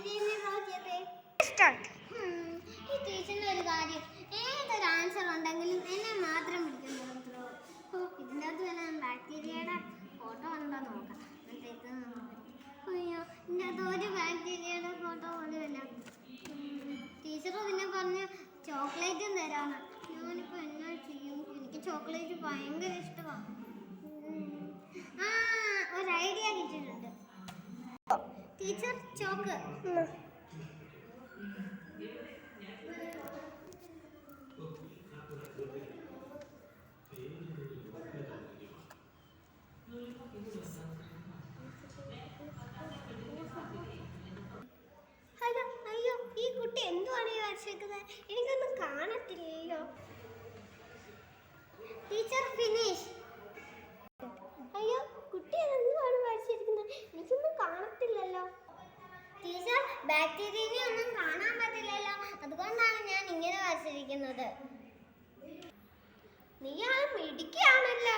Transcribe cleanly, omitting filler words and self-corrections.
ഈ ടീച്ചറിന്റെ ഒരു കാര്യം, ഏതൊരു ആൻസർ ഉണ്ടെങ്കിലും എന്നെ മാത്രം പിടിക്കുന്നു. ഇതിൻ്റെ അകത്ത് തന്നെ ബാക്ടീരിയയുടെ ഫോട്ടോ ഉണ്ടോ നോക്കാം. അയ്യോ, ഇതിൻ്റെ അകത്ത് ഒരു ബാക്ടീരിയയുടെ ഫോട്ടോ പോലുമില്ല. ടീച്ചർ പിന്നെ പറഞ്ഞ് ചോക്ലേറ്റും തരാമെന്ന്. ഞാനിപ്പോൾ എന്നാ ചെയ്യും? എനിക്ക് ചോക്ലേറ്റ് ഭയങ്കര ഇഷ്ടമാണ്. ഒരു ഐഡിയ കിട്ടിയിട്ടുണ്ട്. Teacher chalk. ഹലോ, അയ്യോ, ഈ കുട്ടി എന്തുവാണ് ഈ വരച്ചേക്കുന്നത്? എനിക്കൊന്നും കാണത്തില്ലല്ലോ. Teacher finish. അയ്യോ, കുട്ടി എന്തുവാണ് വരച്ചിരിക്കുന്നത്? എനിക്കൊന്നും കാണത്തില്ലല്ലോ. ടീച്ചർ, ബാക്ടീരിയനെ ഒന്നും കാണാൻ പറ്റില്ലല്ലോ, അതുകൊണ്ടാണ് ഞാൻ ഇങ്ങനെ വരച്ചിരിക്കുന്നത്. നീ ആ മിടുക്കിയാണല്ലോ.